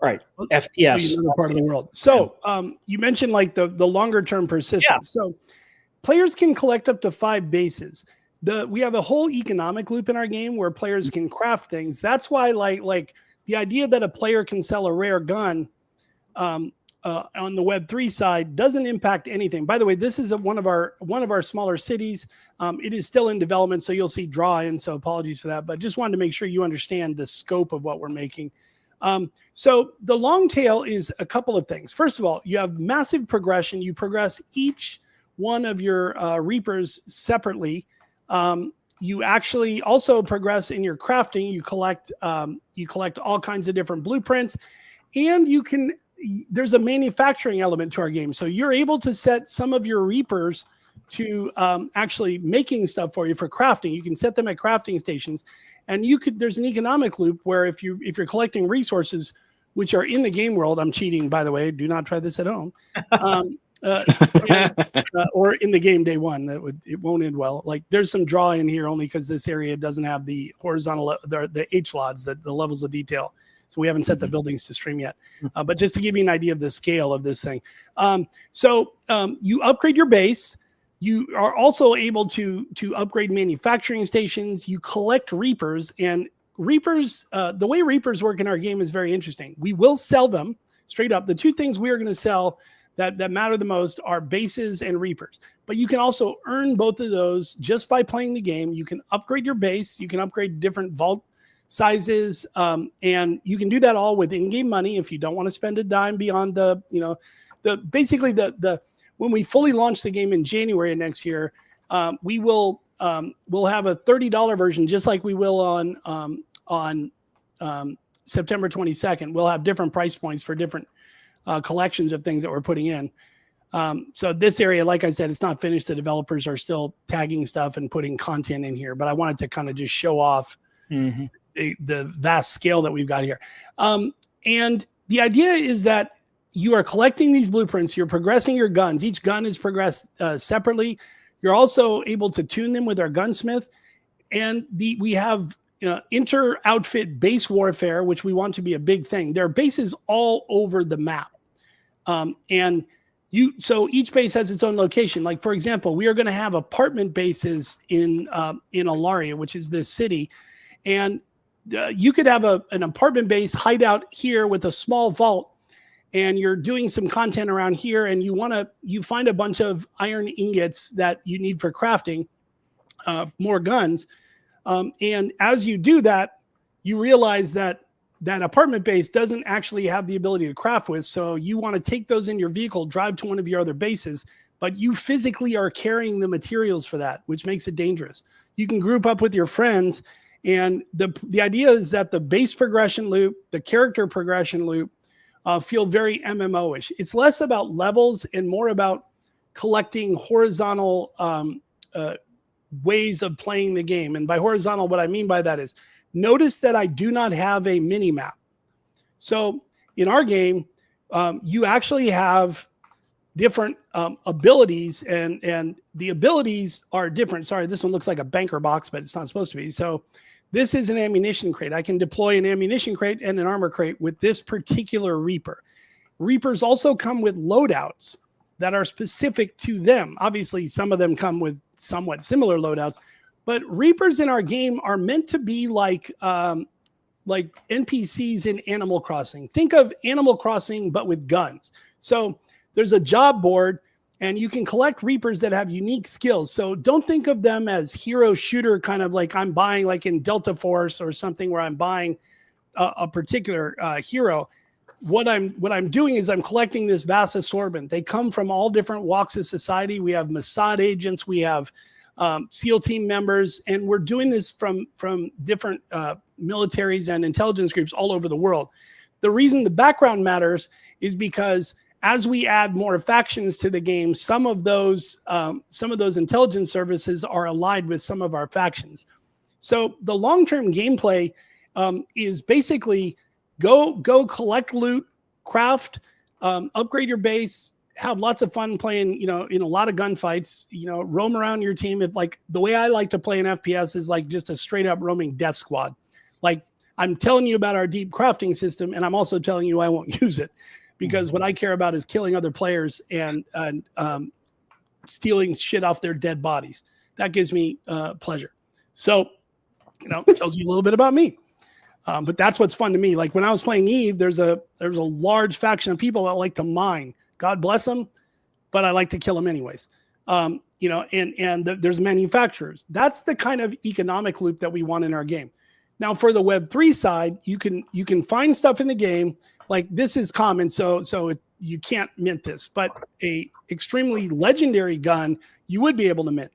All right, FPS. Another part of the world. So you mentioned like the longer term persistence. Yeah. So players can collect up to 5 bases. We have a whole economic loop in our game where players can craft things. That's why like the idea that a player can sell a rare gun on the Web3 side doesn't impact anything. By the way, this is one of our smaller cities. It is still in development, so you'll see draw in. So apologies for that, but just wanted to make sure you understand the scope of what we're making. So the long tail is a couple of things. First of all, you have massive progression. You progress each one of your Reapers separately. You actually also progress in your crafting. You collect all kinds of different blueprints, and there's a manufacturing element to our game. So you're able to set some of your Reapers to actually making stuff for you for crafting. You can set them at crafting stations, and there's an economic loop where if you're collecting resources which are in the game world, I'm cheating, by the way, do not try this at home. Or in the game day one, it won't end well. Like there's some draw in here only because this area doesn't have the horizontal, the H-LODs, the levels of detail. So we haven't set the buildings to stream yet. But just to give you an idea of the scale of this thing. So you upgrade your base. You are also able to upgrade manufacturing stations. You collect Reapers, and Reapers, the way Reapers work in our game is very interesting. We will sell them straight up. The two things we are going to sell that matter the most are bases and Reapers. But you can also earn both of those just by playing the game. You can upgrade your base. You can upgrade different vault sizes, and you can do that all with in-game money if you don't want to spend a dime beyond basically when we fully launch the game in January of next year, we'll have a $30 version, just like we will on September 22nd. We'll have different price points for different collections of things that we're putting in. So this area, like I said, it's not finished. The developers are still tagging stuff and putting content in here, but I wanted to kind of just show off the vast scale that we've got here. And the idea is that you are collecting these blueprints. You're progressing your guns. Each gun is progressed separately. You're also able to tune them with our gunsmith. And we have inter-outfit base warfare, which we want to be a big thing. There are bases all over the map. So each base has its own location. Like, for example, we are going to have apartment bases in Alaria, which is this city. And you could have an apartment base hideout here with a small vault. and you're doing some content around here, and you find a bunch of iron ingots that you need for crafting more guns. And as you do that, you realize that that apartment base doesn't actually have the ability to craft with. So you want to take those in your vehicle, drive to one of your other bases, but you physically are carrying the materials for that, which makes it dangerous. You can group up with your friends, and the idea is that the base progression loop, the character progression loop, feel very MMO-ish. It's less about levels and more about collecting horizontal ways of playing the game. And by horizontal, what I mean by that is, notice that I do not have a mini map. So in our game, you actually have different abilities, and the abilities are different. Sorry, this one looks like a banker box, but it's not supposed to be. So this is an ammunition crate. I can deploy an ammunition crate and an armor crate with this particular Reaper. Reapers also come with loadouts that are specific to them. Obviously, some of them come with somewhat similar loadouts, but Reapers in our game are meant to be like NPCs in Animal Crossing. Think of Animal Crossing, but with guns. So there's a job board, and you can collect Reapers that have unique skills. So don't think of them as hero shooter, kind of like I'm buying like in Delta Force or something where I'm buying a particular hero. What I'm doing is I'm collecting this vast assortment. They come from all different walks of society. We have Mossad agents, we have SEAL team members, and we're doing this from different militaries and intelligence groups all over the world. The reason the background matters is because as we add more factions to the game, some of those intelligence services are allied with some of our factions. So the long-term gameplay is basically go collect loot, craft, upgrade your base, have lots of fun playing, in a lot of gunfights, roam around your team. If like the way I like to play in FPS is like just a straight up roaming death squad. Like I'm telling you about our deep crafting system, and I'm also telling you I won't use it, because what I care about is killing other players and stealing shit off their dead bodies. That gives me pleasure. So, it tells you a little bit about me. But that's what's fun to me. Like when I was playing Eve, there's a large faction of people that like to mine. God bless them, but I like to kill them anyways. And there's manufacturers. That's the kind of economic loop that we want in our game. Now, for the Web3 side, you can find stuff in the game. Like this is common, so you can't mint this, but a extremely legendary gun you would be able to mint.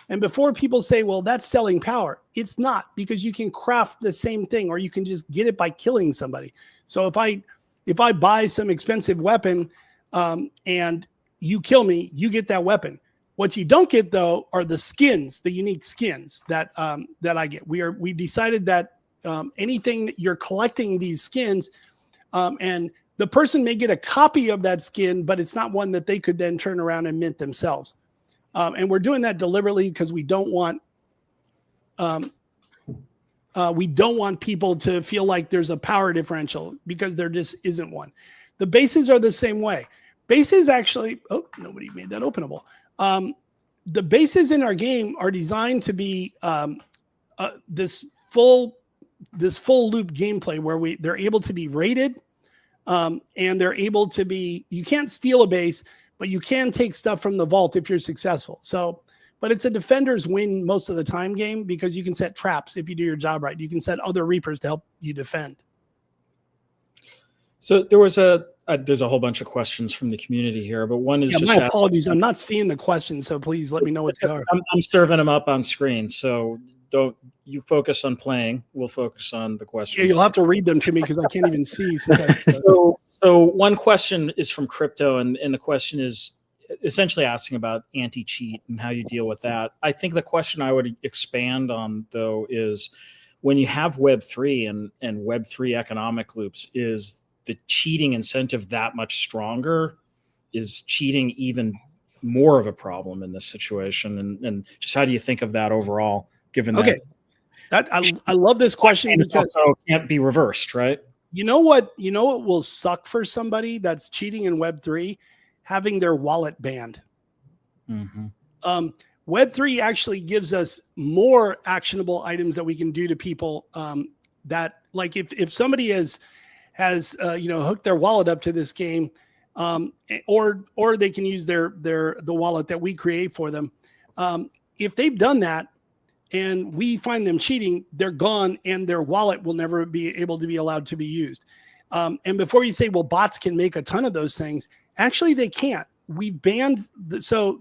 And before people say, well, that's selling power, it's not, because you can craft the same thing, or you can just get it by killing somebody. So if I buy some expensive weapon and you kill me, you get that weapon. What you don't get though are the skins, the unique skins that I get. We decided that anything that you're collecting these skins, and the person may get a copy of that skin, but it's not one that they could then turn around and mint themselves. And we're doing that deliberately because we don't want people to feel like there's a power differential, because there just isn't one. The bases are the same way. Bases actually, nobody made that openable. The bases in our game are designed to be this full loop gameplay where they're able to be rated, and they're able to be, you can't steal a base, but you can take stuff from the vault if you're successful. So, but it's a defender's win most of the time game, because you can set traps if you do your job right. You can set other Reapers to help you defend. So there was there's a whole bunch of questions from the community here, but one is just my apologies. I'm not seeing the questions, so please let me know what they are. I'm serving them up on screen, so don't you focus on playing. We'll focus on the questions. Yeah, you'll have to read them to me because I can't even see. So one question is from Crypto, and the question is essentially asking about anti-cheat and how you deal with that. I think the question I would expand on, though, is when you have Web3 and Web3 economic loops, is the cheating incentive that much stronger? Is cheating even more of a problem in this situation? And just how do you think of that overall, given that I love this question because it can't be reversed, right? You know what will suck for somebody that's cheating in Web3? Having their wallet banned. Mm-hmm. Web3 actually gives us more actionable items that we can do to people, that like if somebody has has hooked their wallet up to this game, or they can use the wallet that we create for them. If they've done that and we find them cheating, they're gone, and their wallet will never be able to be allowed to be used. And before you say, well, bots can make a ton of those things, actually they can't. We banned so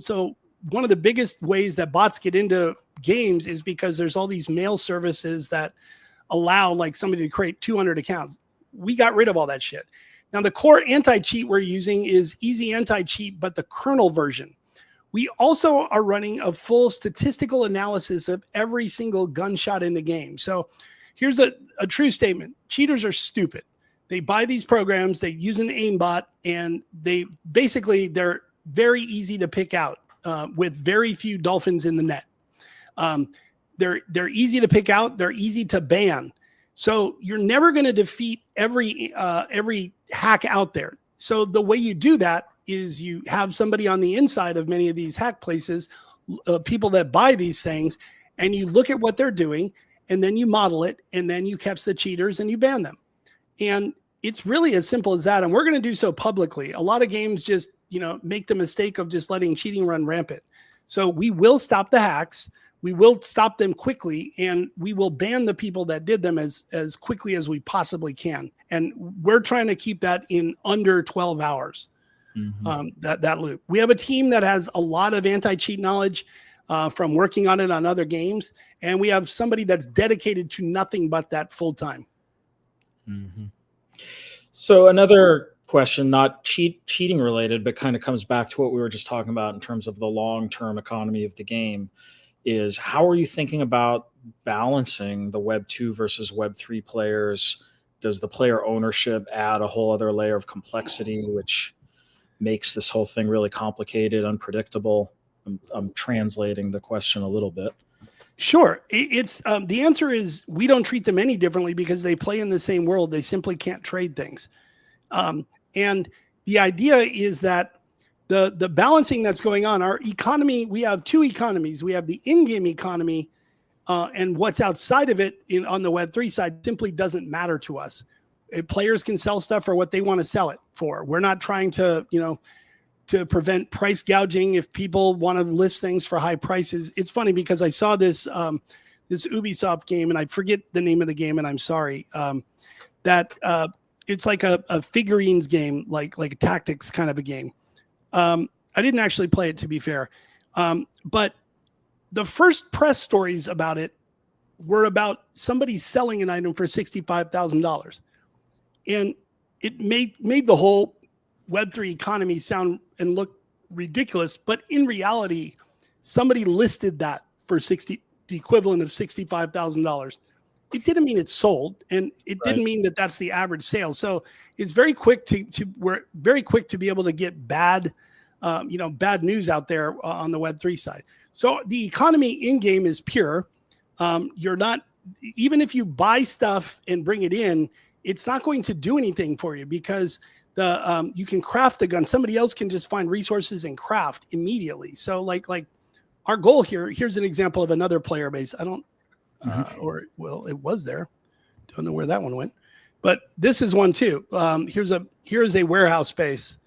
one of the biggest ways that bots get into games is because there's all these mail services that allow like somebody to create 200 accounts. We got rid of all that shit. Now the core anti-cheat we're using is easy anti-cheat, but the kernel version. We also are running a full statistical analysis of every single gunshot in the game. So here's a true statement. Cheaters are stupid. They buy these programs, they use an aimbot, and they're very easy to pick out with very few dolphins in the net. They're easy to pick out. They're easy to ban. So you're never going to defeat every hack out there. So the way you do that is you have somebody on the inside of many of these hack places, people that buy these things, and you look at what they're doing, and then you model it, and then you catch the cheaters and you ban them. And it's really as simple as that. And we're going to do so publicly. A lot of games just, make the mistake of just letting cheating run rampant. So we will stop the hacks. We will stop them quickly, and we will ban the people that did them as quickly as we possibly can. And we're trying to keep that in under 12 hours. That loop. We have a team that has a lot of anti-cheat knowledge from working on it on other games, and we have somebody that's dedicated to nothing but that full time. So another question, not cheating related, but kind of comes back to what we were just talking about in terms of the long-term economy of the game, is how are you thinking about balancing the Web 2 versus Web 3 players? Does the player ownership add a whole other layer of complexity, which makes this whole thing really complicated, unpredictable? I'm translating the question a little bit. Sure. It's the answer is we don't treat them any differently because they play in the same world. They simply can't trade things. And the idea is that the balancing that's going on, our economy, we have two economies. We have the in-game economy, and what's outside of it on the Web3 side simply doesn't matter to us. Players can sell stuff for what they want to sell it for. We're not trying to, to prevent price gouging if people want to list things for high prices. It's funny because I saw this Ubisoft game, and I forget the name of the game, and I'm sorry, that it's like a figurines game, like a tactics kind of a game. I didn't actually play it, to be fair. But the first press stories about it were about somebody selling an item for $65,000. And it made the whole Web3 economy sound and look ridiculous. But in reality, somebody listed that for the equivalent of $65,000. It didn't mean it sold, and it didn't mean that that's the average sale. So it's very quick we're very quick to be able to get bad news out there on the Web3 side. So the economy in game is pure. You're not, even if you buy stuff and bring it in, it's not going to do anything for you because you can craft the gun. Somebody else can just find resources and craft immediately. So like our goal here's an example of another player base. I don't, it was there. Don't know where that one went, but this is one too. Here's a warehouse space.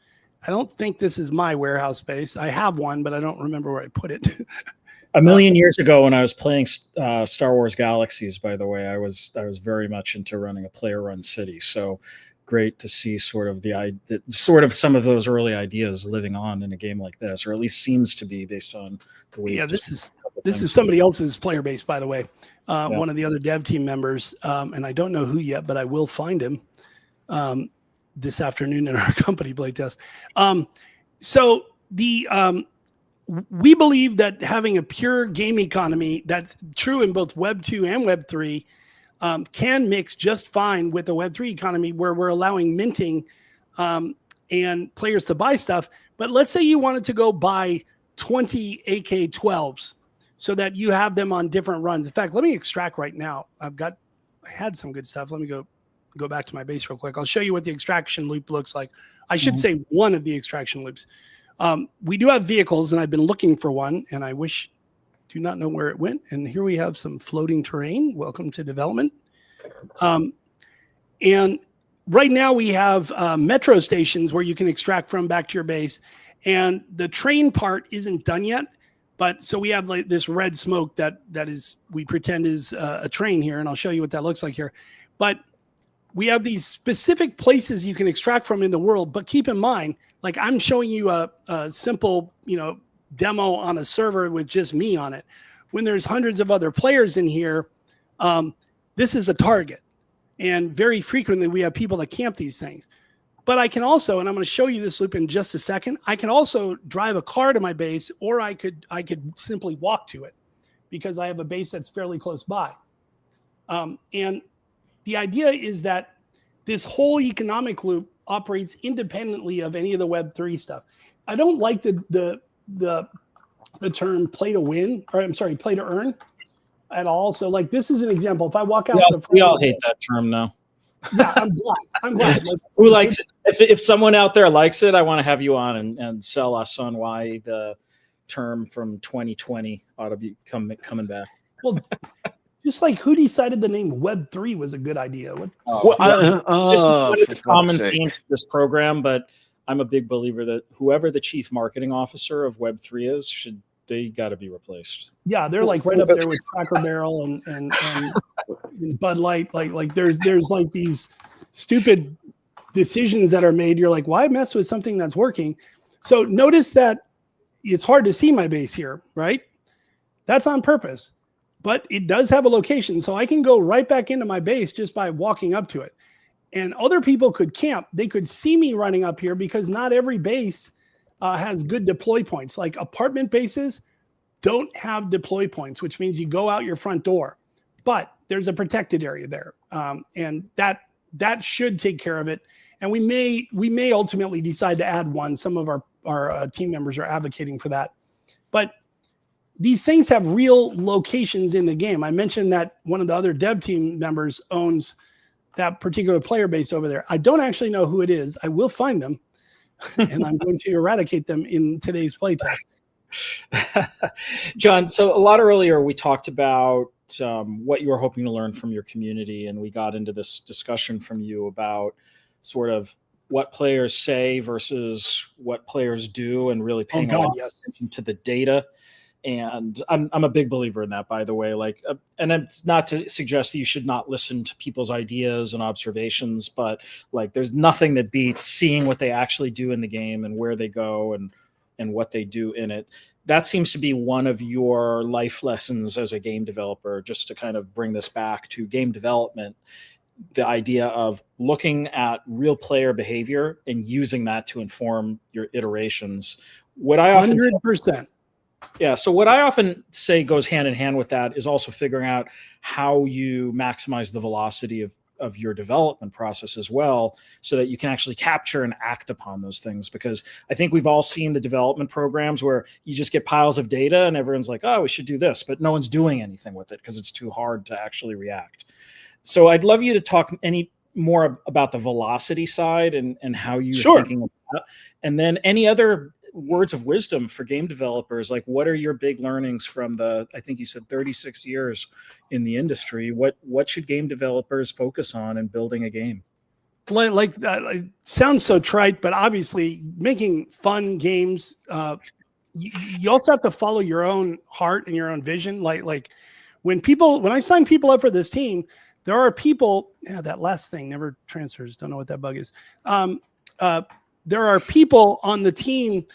I don't think this is my warehouse space. I have one, but I don't remember where I put it. A million years ago, when I was playing Star Wars Galaxies, by the way, I was very much into running a player-run city. So great to see sort of some of those early ideas living on in a game like this, or at least seems to be based on the way. Yeah, this is somebody else's player base, by the way. One of the other dev team members, and I don't know who yet, but I will find him this afternoon in our company playtest. So we believe that having a pure game economy that's true in both Web 2 and Web 3 can mix just fine with the Web 3 economy where we're allowing minting and players to buy stuff. But let's say you wanted to go buy 20 AK-12s so that you have them on different runs. In fact, let me extract right now. I had some good stuff. Let me go back to my base real quick. I'll show you what the extraction loop looks like. I should say one of the extraction loops. We do have vehicles, and I've been looking for one, and I do not know where it went. And here we have some floating terrain. Welcome to development. And right now we have metro stations where you can extract from back to your base, and the train part isn't done yet. But so we have like this red smoke that is, we pretend is a train here, and I'll show you what that looks like here. But we have these specific places you can extract from in the world. But keep in mind, like I'm showing you a simple, demo on a server with just me on it. When there's hundreds of other players in here, this is a target. And very frequently we have people that camp these things. But I can also, and I'm going to show you this loop in just a second, I can also drive a car to my base, or I could simply walk to it because I have a base that's fairly close by. And the idea is that this whole economic loop operates independently of any of the Web3 stuff. I don't like the term play to win, or I'm sorry, play to earn at all. So like this is an example. If I walk out, we all hate that term now. Yeah, I'm glad. Like, who likes it? If someone out there likes it, I want to have you on and sell us on why the term from 2020 ought to be coming back. Well, just like who decided the name Web3 was a good idea? This is one of the common themes of this program, but I'm a big believer that whoever the chief marketing officer of Web3 is, they got to be replaced. Yeah, they're like right up there with Cracker Barrel and Bud Light. Like there's like these stupid decisions that are made. You're like, why mess with something that's working? So notice that it's hard to see my base here, right? That's on purpose, but it does have a location. So I can go right back into my base just by walking up to it. And other people could camp. They could see me running up here because not every base has good deploy points. Like apartment bases don't have deploy points, which means you go out your front door, but there's a protected area there. And that should take care of it. And we may ultimately decide to add one. Some of our team members are advocating for that. But these things have real locations in the game. I mentioned that one of the other dev team members owns that particular player base over there. I don't actually know who it is. I will find them. And I'm going to eradicate them in today's playtest. Jon, so a lot earlier we talked about what you were hoping to learn from your community, and we got into this discussion from you about sort of what players say versus what players do, and really paying a lot of attention to the data. And I'm a big believer in that, by the way. Like, and it's not to suggest that you should not listen to people's ideas and observations, but like, there's nothing that beats seeing what they actually do in the game and where they go and what they do in it. That seems to be one of your life lessons as a game developer, just to kind of bring this back to game development. The idea of looking at real player behavior and using that to inform your iterations. What I often 100%. Yeah. So what I often say goes hand in hand with that is also figuring out how you maximize the velocity of your development process as well, so that you can actually capture and act upon those things. Because I think we've all seen the development programs where you just get piles of data and everyone's like, oh, we should do this, but no one's doing anything with it because it's too hard to actually react. So I'd love you to talk any more about the velocity side and how you're thinking about that. And then any other words of wisdom for game developers, like what are your big learnings from I think you said 36 years in the industry? What should game developers focus on in building a game? Like it sounds so trite, but obviously making fun games, you also have to follow your own heart and your own vision. Like when I sign people up for this team, there are people, that last thing never transfers. Don't know what that bug is. There are people on the team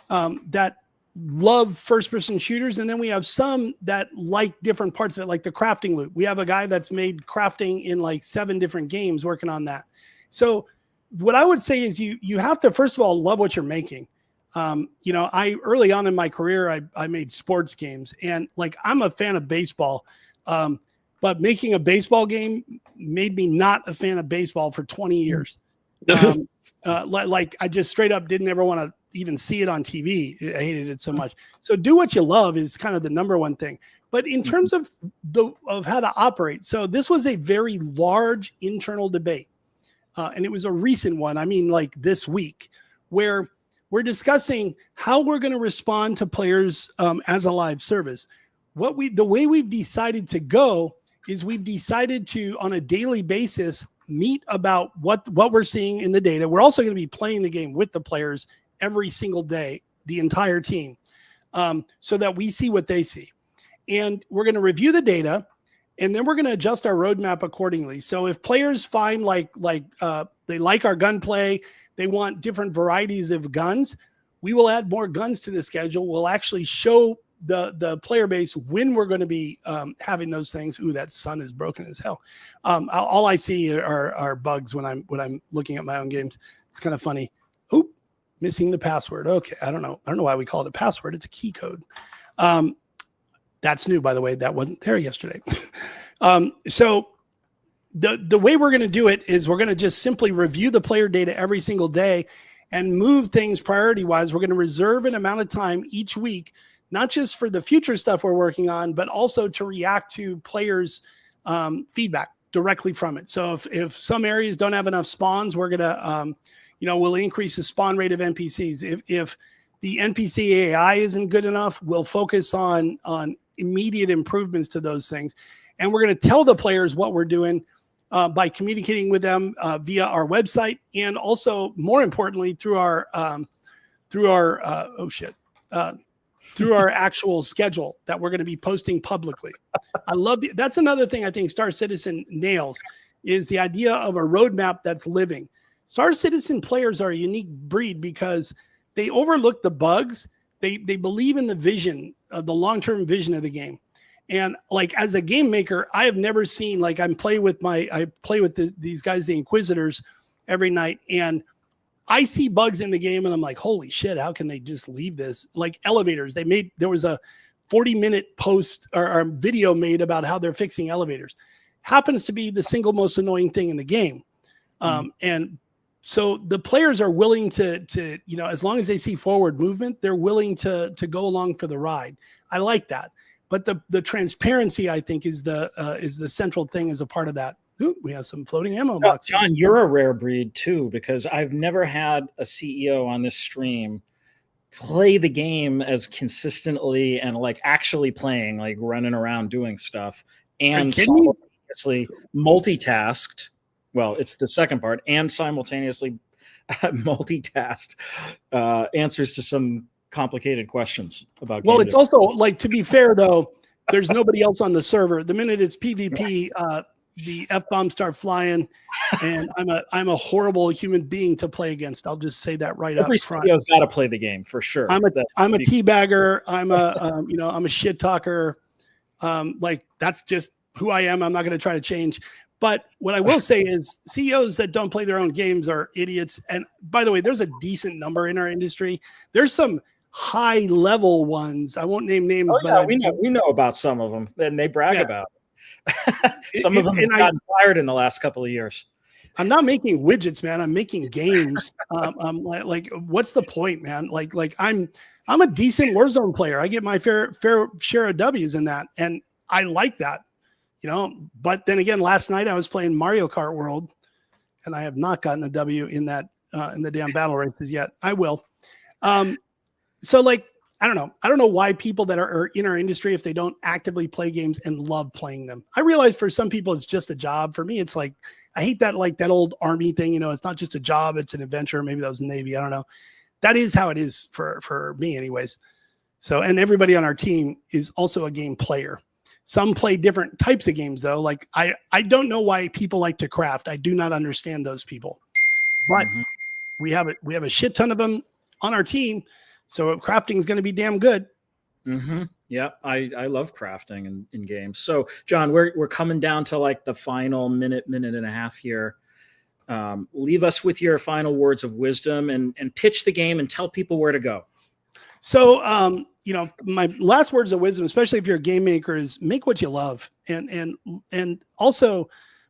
that love first-person shooters, and then we have some that like different parts of it, like the crafting loop. We have a guy that's made crafting in like 7 different games working on that. So what I would say is you have to, first of all, love what you're making. I early on in my career, I made sports games, and like I'm a fan of baseball, but making a baseball game made me not a fan of baseball for 20 years. Like I just straight up didn't ever want to even see it on TV. I hated it so much. So do what you love is kind of the number one thing. But in terms of how to operate, so this was a very large internal debate, and it was a recent one. I mean, like this week, where we're discussing how we're going to respond to players as a live service. The way we've decided to go is we've decided to, on a daily basis, meet about what we're seeing in the data. We're also going to be playing the game with the players every single day, the entire team, so that we see what they see. And we're going to review the data, and then we're going to adjust our roadmap accordingly. So if players find they like our gunplay, they want different varieties of guns, we will add more guns to the schedule. We'll actually show the player base when we're going to be having those things. Ooh, that sun is broken as hell. All I see are bugs when I'm looking at my own games. It's kind of funny. Oop, missing the password. Okay, I don't know why we call it a password. It's a key code. That's new, by the way. That wasn't there yesterday. So the way we're going to do it is we're going to just simply review the player data every single day and move things priority-wise. We're going to reserve an amount of time each week, not just for the future stuff we're working on, but also to react to players' feedback directly from it. So if some areas don't have enough spawns, we're going to, we'll increase the spawn rate of NPCs. If the NPC AI isn't good enough, we'll focus on immediate improvements to those things. And we're going to tell the players what we're doing by communicating with them via our website, and also, more importantly, through our actual schedule that we're going to be posting publicly. That's another thing I think Star Citizen nails, is the idea of a roadmap that's living. Star Citizen players are a unique breed because they overlook the bugs. They believe in the vision, the long-term vision of the game. And like, as a game maker, I have never seen, like, I play with these guys, the Inquisitors, every night, and I see bugs in the game and I'm like, holy shit, how can they just leave this? Like elevators, there was a 40-minute post or video made about how they're fixing elevators. Happens to be the single most annoying thing in the game. And so the players are willing to, as long as they see forward movement, they're willing to go along for the ride. I like that. But the transparency, I think, is the central thing as a part of that. Ooh, we have some floating ammo boxes. John, you're a rare breed too, because I've never had a CEO on this stream play the game as consistently and like actually playing, like running around doing stuff, and simultaneously multitasked. Well, it's the second part, and simultaneously multitasked answers to some complicated questions about. Well, it's also, like, to be fair though, there's nobody else on the server. The minute it's PvP, the F-bombs start flying, and I'm a horrible human being to play against. I'll just say that right up front. Every CEO's got to play the game for sure. I'm a teabagger. I'm a shit talker. Like, that's just who I am. I'm not going to try to change. But what I will say is CEOs that don't play their own games are idiots. And by the way, there's a decent number in our industry. There's some high level ones. I won't name names, but we know about some of them, and they brag about it. Some of them have gotten fired in the last couple of years. I'm not making widgets, man. I'm making games. Like, what's the point, man? Like I'm a decent Warzone player. I get my fair share of W's in that, and I like that, But then again, last night I was playing Mario Kart World, and I have not gotten a W in that in the damn battle races yet. I will. So, like, I don't know why people that are in our industry, if they don't actively play games and love playing them. I realize for some people it's just a job. For me, it's like, I hate that, like, that old army thing, it's not just a job, it's an adventure. Maybe that was Navy. I don't know. That is how it is for me anyways. So, and everybody on our team is also a game player. Some play different types of games though. Like, I don't know why people like to craft. I do not understand those people, but we have a shit ton of them on our team. So crafting is going to be damn good. Yeah, I love crafting in games. So, John, we're coming down to like the final minute and a half here. Leave us with your final words of wisdom and pitch the game and tell people where to go. So, my last words of wisdom, especially if you're a game maker, is make what you love, and also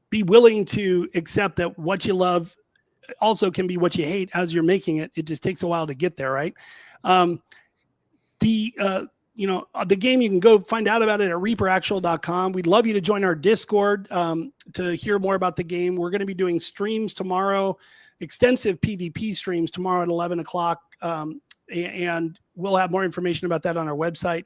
be willing to accept that what you love also can be what you hate as you're making it. It just takes a while to get there, right? The game, you can go find out about it at reaperactual.com. We'd love you to join our Discord to hear more about the game. We're going to be doing streams tomorrow, extensive PvP streams tomorrow at 11 o'clock. And we'll have more information about that on our website.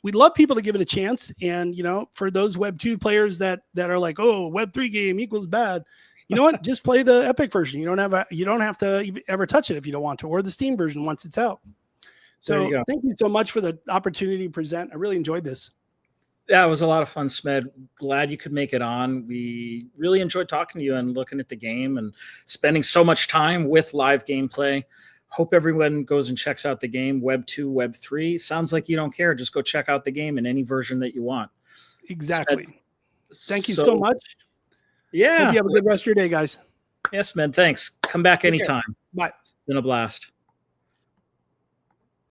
We'd love people to give it a chance. And, for those Web 2 players that are like, oh, Web 3 game equals bad, you know what? Just play the Epic version. You don't have to ever touch it if you don't want to, or the Steam version once it's out. So thank you so much for the opportunity to present. I really enjoyed this. Yeah, it was a lot of fun, Smed. Glad you could make it on. We really enjoyed talking to you and looking at the game and spending so much time with live gameplay. Hope everyone goes and checks out the game, Web 2, Web 3. Sounds like you don't care. Just go check out the game in any version that you want. Exactly. Smed, thank you so much. Yeah. Hope you have a good rest of your day, guys. Yes, Smed. Thanks. Come back anytime. Bye. It's been a blast.